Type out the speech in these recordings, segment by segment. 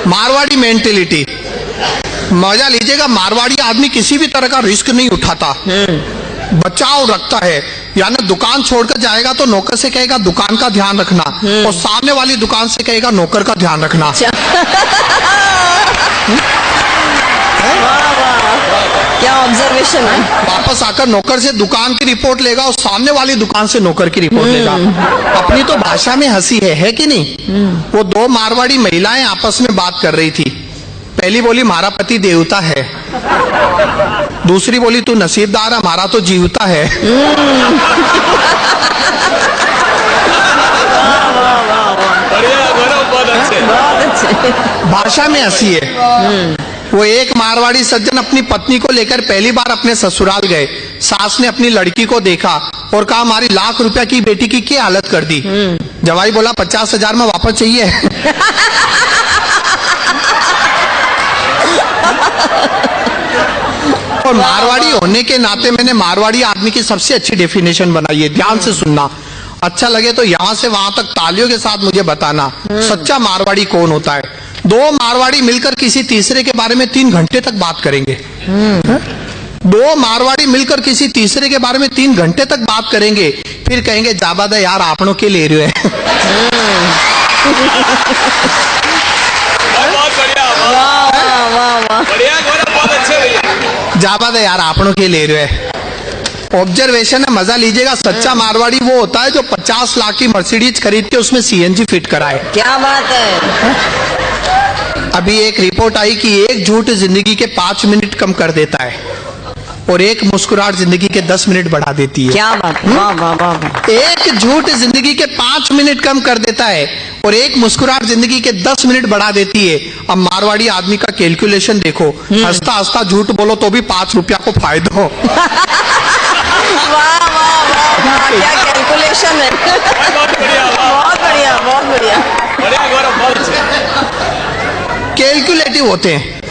Marwari mentality, मजा लीजिएगा। मारवाड़ी आदमी किसी भी तरह का रिस्क नहीं उठाता, बचाव रखता है। यानी दुकान छोड़कर जाएगा तो नौकर से कहेगा दुकान का ध्यान रखना, और सामने वाली दुकान से कहेगा नौकर का ध्यान रखना। क्या ऑब्जर्वेशन है। वापस आकर नौकर से दुकान की रिपोर्ट लेगा और सामने वाली दुकान से नौकर की रिपोर्ट लेगा। अपनी तो भाषा में हंसी है कि नहीं। वो दो मारवाड़ी महिलाएं आपस में बात कर रही थी। पहली बोली हमारा पति देवता है, दूसरी बोली तू नसीबदार, हमारा तो जीवता है। भाषा में हंसी है। वो एक मारवाड़ी सज्जन अपनी पत्नी को लेकर पहली बार अपने ससुराल गए। सास ने अपनी लड़की को देखा और कहा हमारी लाख रुपया की बेटी की क्या हालत कर दी। जवाई बोला 50,000 में वापस चाहिए। और मारवाड़ी होने के नाते मैंने मारवाड़ी आदमी की सबसे अच्छी डेफिनेशन बनाई है, ध्यान से सुनना। अच्छा लगे तो यहां से वहां तक तालियों के साथ मुझे बताना सच्चा मारवाड़ी कौन होता है। दो मारवाड़ी मिलकर किसी तीसरे के बारे में 3 घंटे तक बात करेंगे। दो मारवाड़ी मिलकर किसी तीसरे के बारे में 3 घंटे तक बात करेंगे, फिर कहेंगे जाबादा यार आपनों के ले रहे हैं। जाबादा यार आपनों के ले रहे हैं। ऑब्जर्वेशन है, मजा लीजिएगा। सच्चा मारवाड़ी वो होता है जो 50 लाख की मर्सिडीज खरीद के उसमें सीएनजी फिट कराए। क्या बात है। अभी एक रिपोर्ट आई कि एक झूठ जिंदगी के 5 मिनट कम कर देता है और एक मुस्कुराहट जिंदगी के 10 मिनट बढ़ा देती है। क्या बात, वाह वाह वाह। एक झूठ जिंदगी के 5 मिनट कम कर देता है और एक मुस्कुराहट जिंदगी के 10 मिनट बढ़ा देती है। अब मारवाड़ी आदमी का कैलकुलेशन देखो, हंसता हंसता झूठ बोलो तो भी 5 रुपया को फायदा हो। वाह वाह वाह, क्या कैलकुलेशन है। बहुत बढ़िया, बहुत बढ़िया, बहुत बढ़िया, बढ़िया गौरव, बहुत अच्छा। कैलकुलेटिव होते हैं।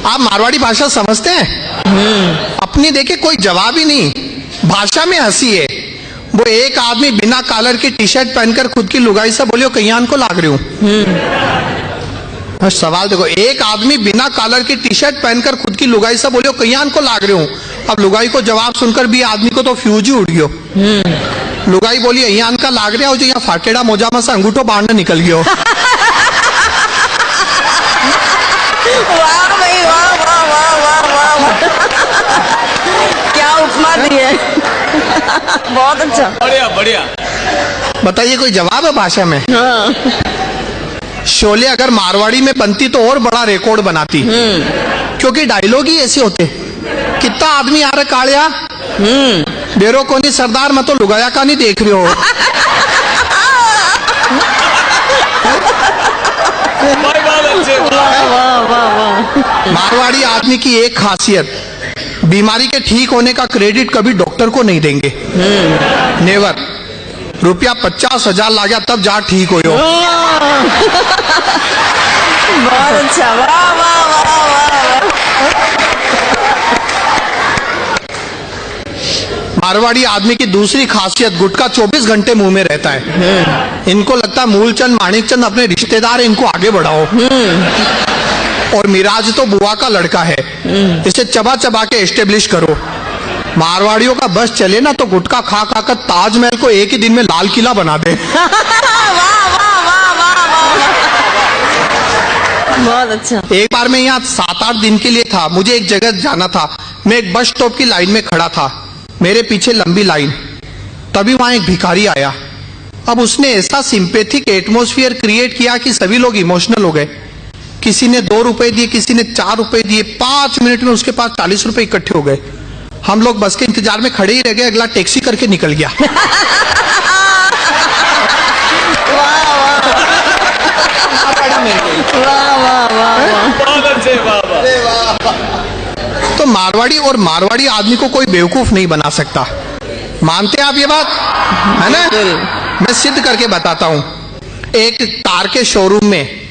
आप मारवाड़ी भाषा समझते हैं? अपनी देखे कोई जवाब ही नहीं, भाषा में हंसी है। वो एक आदमी बिना कॉलर की टी शर्ट पहनकर खुद की लुगाई से बोलियो कहीं को लाग रही हूं। सवाल देखो, एक आदमी बिना कॉलर की टी शर्ट पहनकर खुद की लुगाई से बोलियो कहीं को लाग रही हूं। अब लुगाई को जवाब सुनकर भी आदमी को तो फ्यूज ही उड़ गयो। लुगाई बोली यहाँ का लाग रहा हो जो यहाँ फाटेड़ा मोजा में से अंगूठो बाहर निकल गयो। वाह भाई वाह वाह वाह वाह वाह, क्या उपमा दी है। बहुत अच्छा, बढ़िया बढ़िया। बताइए कोई जवाब है भाषा में? शोले अगर मारवाड़ी में बनती तो और बड़ा रिकॉर्ड बनाती, क्योंकि डायलॉग ही ऐसे होते। कितना आदमी आ रहा कालिया बेरो कोनी सरदार, मैं तो लुगाया का नहीं देख रही हो। मारवाड़ी आदमी की एक खासियत, बीमारी के ठीक होने का क्रेडिट कभी डॉक्टर को नहीं देंगे। नेवर। रुपया 50,000 ला गया तब जा ठीक हो। बहुत अच्छा, वाह वाह वाह वाह। मारवाड़ी आदमी की दूसरी खासियत, गुटखा 24 घंटे मुंह में रहता है। इनको लगता है मूलचंद माणिकचंद अपने रिश्तेदार, इनको आगे बढ़ाओ। और मिराज तो बुआ का लड़का है, इसे चबा चबा के एस्टेब्लिश करो। मारवाड़ियों का बस चले ना तो गुटखा खा खा कर ताजमहल को एक ही दिन में लाल किला बना दे। बहुत अच्छा। एक बार मैं यहाँ 7-8 दिन के लिए था, मुझे एक जगह जाना था। मैं एक बस स्टॉप की लाइन में खड़ा था, मेरे पीछे लंबी लाइन। तभी वहां एक भिखारी आया। अब उसने ऐसा सिंपैथिक एटमॉस्फेयर क्रिएट किया कि सभी लोग इमोशनल हो गए। किसी ने 2 रुपए दिए, किसी ने 4 रुपए दिए। 5 मिनट में उसके पास 40 रुपए इकट्ठे हो गए। हम लोग बस के इंतजार में खड़े ही रह गए, अगला टैक्सी करके निकल गया। तो मारवाड़ी और मारवाड़ी आदमी को कोई बेवकूफ नहीं बना सकता। मानते हैं आप ये बात? है ना? मैं सिद्ध करके बताता हूं। एक कार के शोरूम में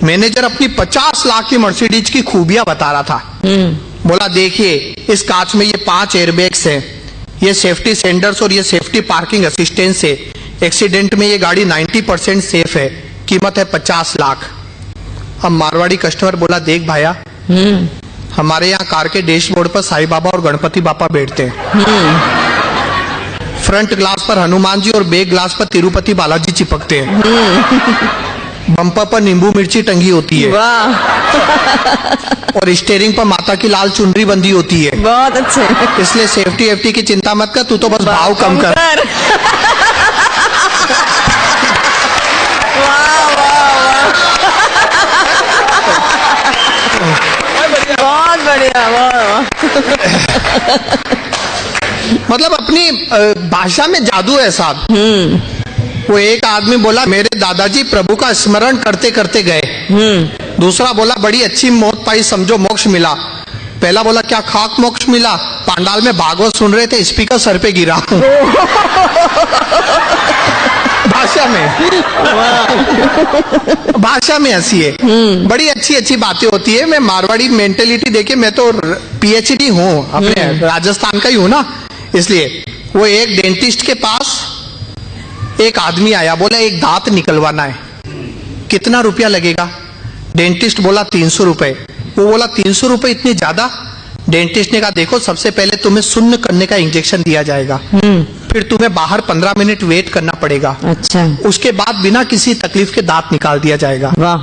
मैनेजर अपनी 50 लाख की मर्सिडीज की खूबियां बता रहा था। बोला देखिए, इस कांच में ये 5 एयरबैग्स हैं, ये सेफ्टी सेंडर्स और ये सेफ्टी पार्किंग असिस्टेंस है। एक्सीडेंट में ये गाड़ी 90% सेफ है। कीमत है 50 लाख। अब मारवाड़ी कस्टमर बोला, देख भाया, हमारे यहाँ कार के डैशबोर्ड पर साईं बाबा और गणपति बापा बैठते हैं। फ्रंट ग्लास पर हनुमान जी और बैक ग्लास पर तिरुपति बालाजी चिपकते हैं। बम्पर पर नींबू मिर्ची टंगी होती है वाह, और स्टीयरिंग पर माता की लाल चुनरी बंधी होती है। बहुत अच्छे। इसलिए सेफ्टी एफ्टी की चिंता मत कर, तू तो बस भाव कम कर। वाह वाह वाह, बहुत बढ़िया, वाह। मतलब अपनी भाषा में जादू है साहब। वो एक आदमी बोला, मेरे दादाजी प्रभु का स्मरण करते करते गए। दूसरा बोला, बड़ी अच्छी मौत पाई, समझो मोक्ष मिला। पहला बोला, क्या खाक मोक्ष मिला? पांडाल में भागवत सुन रहे थे, स्पीकर सर पे गिरा। भाषा में, भाषा में हंसी है। बड़ी अच्छी अच्छी बातें होती है। मैं मारवाड़ी मेंटेलिटी देखे, मैं तो पीएचडी हूँ, अपने राजस्थान का ही हूँ ना, इसलिए। वो एक डेंटिस्ट के पास एक आदमी आया, बोला एक दांत निकलवाना है, कितना रुपया लगेगा? डेंटिस्ट बोला 300 रुपए। वो बोला 300 रुपए इतने ज्यादा? डेंटिस्ट ने कहा, देखो सबसे पहले तुम्हें शून्य करने का इंजेक्शन दिया जाएगा, फिर तुम्हें बाहर 15 मिनट वेट करना पड़ेगा, अच्छा, उसके बाद बिना किसी तकलीफ के दांत निकाल दिया जाएगा। वाह,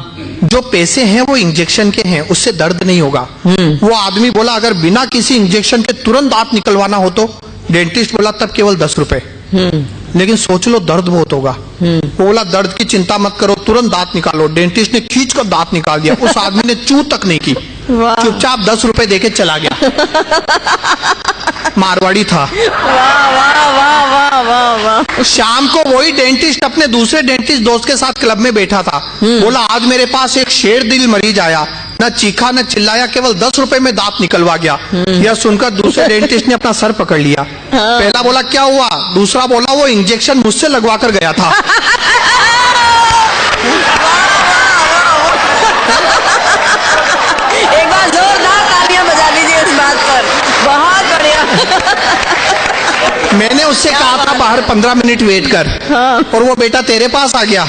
जो पैसे हैं वो इंजेक्शन के हैं, उससे दर्द नहीं होगा। वो आदमी बोला, अगर बिना किसी इंजेक्शन के तुरंत दांत निकलवाना हो तो? डेंटिस्ट बोला, तब केवल 10 रुपए, लेकिन सोच लो दर्द बहुत होगा। वो बोला, दर्द की चिंता मत करो, तुरंत दांत निकालो। डेंटिस्ट ने खींच कर दांत निकाल दिया। उस आदमी ने चू तक नहीं की, चुपचाप 10 रुपए देके चला गया। मारवाड़ी था। वाह वाह वाह वाह वाह वाह। शाम को वही डेंटिस्ट अपने दूसरे डेंटिस्ट दोस्त के साथ क्लब में बैठा था। बोला, आज मेरे पास एक शेर दिल मरीज आया, न चीखा न चिल्लाया, केवल 10 रुपए में दांत निकलवा गया। यह सुनकर दूसरे डेंटिस्ट ने अपना सर पकड़ लिया। पहला बोला, क्या हुआ? दूसरा बोला, वो इंजेक्शन मुझसे लगवा कर गया था। एक बार जोरदार तालियां बजा दीजिए इस बात पर, बहुत बढ़िया। मैंने उससे कहा था बाहर 15 मिनट वेट कर, और वो बेटा तेरे पास आ गया।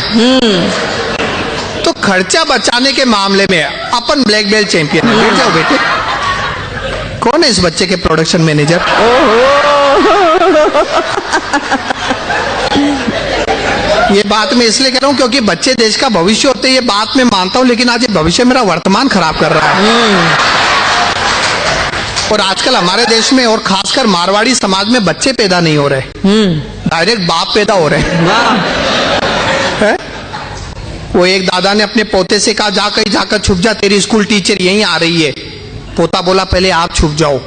तो खर्चा बचाने के मामले में अपन ब्लैक बेल्ट चैंपियन है। बैठ जाओ बेटे। कौन है इस बच्चे के प्रोडक्शन मैनेजर? ये बात मैं इसलिए कह रहा हूँ क्योंकि बच्चे देश का भविष्य होते हैं, ये बात मैं मानता हूँ, लेकिन आज ये भविष्य मेरा वर्तमान खराब कर रहा है। और आजकल हमारे देश में और खासकर मारवाड़ी समाज में बच्चे पैदा नहीं हो रहे, डायरेक्ट बाप पैदा हो रहे हैं। वो एक दादा ने अपने पोते से कहा, जा कहीं जाकर छुप जा, तेरी स्कूल टीचर यहीं आ रही है। पोता बोला, पहले आप छुप जाओ,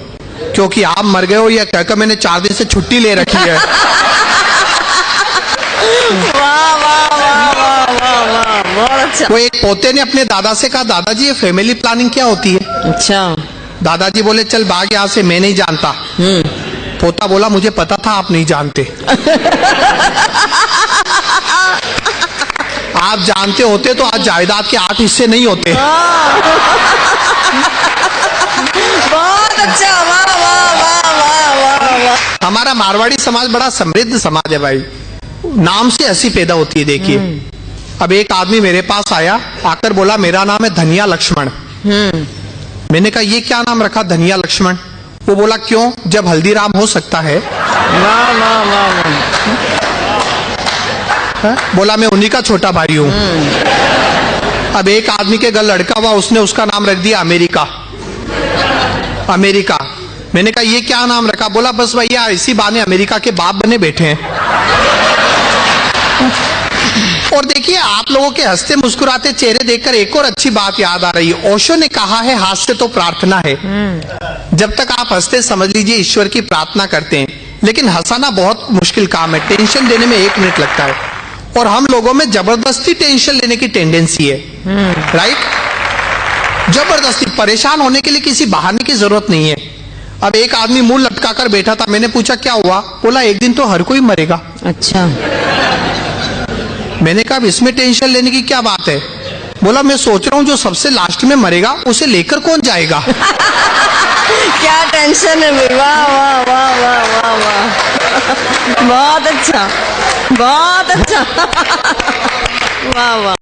क्योंकि आप मर गए हो, यह कहकर मैंने 4 दिन से छुट्टी ले रखी है। वाह वाह वाह वाह वाह वाह, बहुत अच्छा। वो एक पोते ने अपने दादा से कहा, दादाजी ये फैमिली प्लानिंग क्या होती है? अच्छा। दादाजी बोले, चल भाग यहाँ से, मैं नहीं जानता। पोता बोला, मुझे पता था आप नहीं जानते। आप जानते होते तो आज जायदाद के 8 हिस्से नहीं होते। बहुत अच्छा, वाह वाह वाह वाह वाह वाह। हमारा मारवाड़ी समाज बड़ा समृद्ध समाज है भाई, नाम से हंसी पैदा होती है। देखिए, अब एक आदमी मेरे पास आया, आकर बोला, मेरा नाम है धनिया लक्ष्मण। मैंने कहा, ये क्या नाम रखा धनिया लक्ष्मण? वो बोला, क्यों, जब हल्दीराम हो सकता है। वाह वाह वाह वाह। बोला, मैं उन्हीं का छोटा भाई हूं। अब एक आदमी के घर लड़का हुआ, उसने उसका नाम रख दिया अमेरिका। अमेरिका। मैंने कहा, ये क्या नाम रखा? बोला, बस भैया इसी बहाने अमेरिका के बाप बने बैठे हैं। और देखिए, आप लोगों के हंसते मुस्कुराते चेहरे देखकर एक और अच्छी बात याद आ रही है। ओशो ने कहा है, हास्य तो प्रार्थना है। जब तक आप हंसते, समझ लीजिए ईश्वर की प्रार्थना करते हैं। लेकिन हंसाना बहुत मुश्किल काम है, टेंशन देने में 1 मिनट लगता है, और हम लोगों में जबरदस्ती टेंशन लेने की टेंडेंसी है। राइट? जबरदस्ती। परेशान होने के लिए किसी बहाने की जरूरत नहीं है। अब एक आदमी मुंह लटकाकर बैठा था, मैंने पूछा, क्या हुआ? बोला, एक दिन तो हर कोई मरेगा। अच्छा। मैंने कहा, इसमें टेंशन लेने की क्या बात है? बोला, मैं सोच रहा हूँ जो सबसे लास्ट में मरेगा उसे लेकर कौन जाएगा? क्या टेंशन है भाई, वाह वाह वाह वाह वाह वाह। बहुत अच्छा, बहुत अच्छा। वाह वाह।